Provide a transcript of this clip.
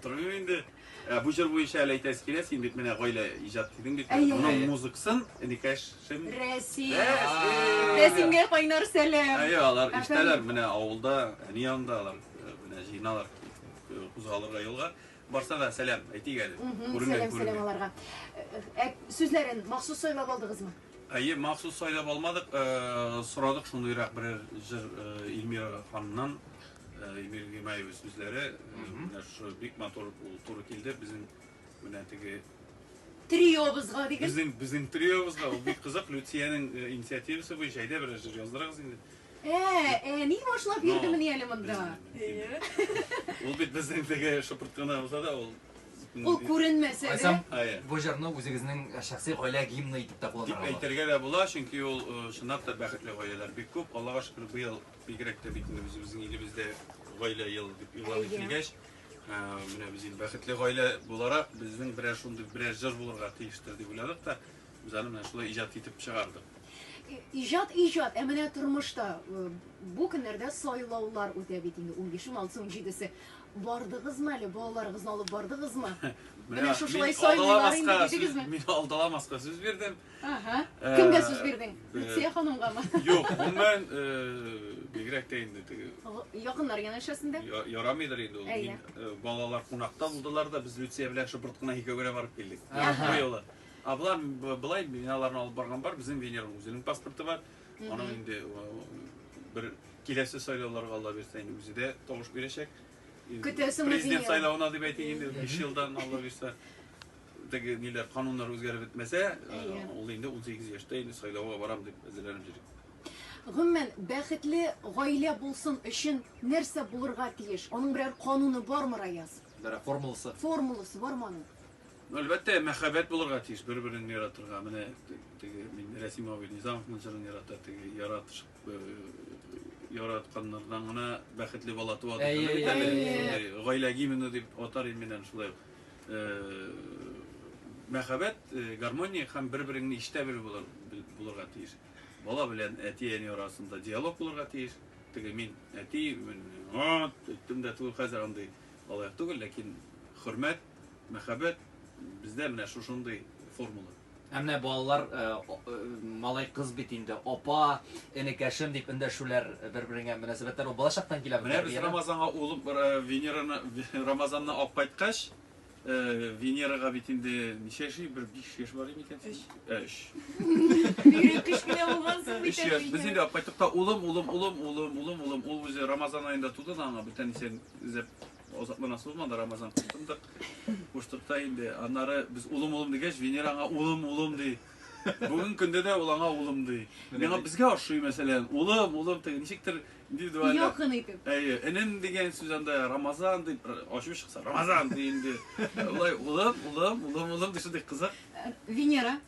Oturuyor indi. Bu jır bu işe ele teskile sen bit mene böyle icat edin bit. Onun müziksın indikasyon. Resimge kaynar selam. Eyvallah işteler mene avulda niyandalar mene jinalar kuzalarga yolga barsa da selam ayti geldi. Selam alarga. Sözlerin mahsus söylep aldınızmı? Ayı mahsus söylep almadık. Soradık şundayrak bir jır İlmira Hanım'dan İlmira Gimayev sözleri. Şu büyük motor turu kildi bizim tegi Triyobuzga digin. Bizim triyobuzga o büyük kızak Lütfiye'nin inisiyatifisi bu şeyde bir jır yazdırırız şimdi. Niye başlap yürüdümün yeliminde? Ol bit bizim tegi şıpırtkana olsa da ol. Ol görünmese de. Bu jarını o'zingizning shaxsiy oila kiyimini yetib de Dip ayterge de bula çünkü ol şundak da baxtli oileler bir köp. Allah'a şükür bu yıl bigrek de bizim ilimizde oile yıl yıllar bitilgeç. Mine bizim baxtli oile bulara bizning birer şunday birer jır bulurga tiyiştirdi buladık da biz ana şulay ijat etip çıkardık. İcat, emine turmuşta bu günlerde sayılavlar ötebetinde 15-16-17'si bardığız mı hele bağlarınızın alıp bardığız mı? Mine şuşulay sayılavlar indikidiniz mi? Min aldalamaska söz verdim. Kimge söz verdin? Lütfiye Hanım'a mı? Yok, ben bigrek de indi. Yakınlar yanaşasında? Yaramıdır indi ol. Balalar konakta buldular da biz Lütfiye bilen şıpırtkına hikayöre varıp geldik. Bu yola. Ablar bulay binalarını alıp bargan var, bizim Venera'nın özünün pasportu var. Onun indi bir kilesi sayılavlar Allah verse indi bizi de toğuş verecek. Prezident sayılavına da belki indi 5 yıldan Allah verse neler kanunlar özgürlüğü bitmese, ol indi 18 yaşta indi sayılava varam deyip ezelerim jirik. Gümmen, bəxtli aile bulsun için nerse bulurga tiyiş? Onun birer kanunu var mı rayaz? Bir formulusu. Formulusu var mı onun? Elbette mehabet bulurga tiyiş, birbirini yaratırga. Mene resim abi Nizamовның jırın yaratır, yaratır. Yaratkanlardan ona bəxtli balatı var. Gayle giyimini deyip otar ilminen şulay. Mehabet, garmoniya hem birbirini işte bir bulurga tiyiş. Bala bilen eti arasında diyalog bulurga tiyiş. Min eti, ettim de tuğul hazır anday olayak tuğul, lakin hürmet, mehabet bizde mine şuşunday formula. Әмне балалар малай кыз бит инде апа, энекәшем дип эндәшүләр бер-береңә мөнәсәбәтләр ул балачактан килә. Менә без Рамазанга улым Венераны Рамазанны апайткач Венерага бит инде ничә яши? Bir 5 яшь бар икән. 3. Bir kış bile olmazsın bir tek. Biz инде апайттык та улым ул үзе Рамазан айында туды аңа бүтән сен изеп озаклы насыл булмады Рамазан туттык. Куштыкта инде аннары без улым дигәч Венерага улым ди. Бүгүн көндә дә ул аңа улым ди. Миңа безгә ошый мәсәлән улым теге ничектер индивидуаль. Якын итеп. Энем дигән сүз анда Рамазан дип ачып чыкса Рамазан ди инде. Улай улым ди шундый кызык. Венера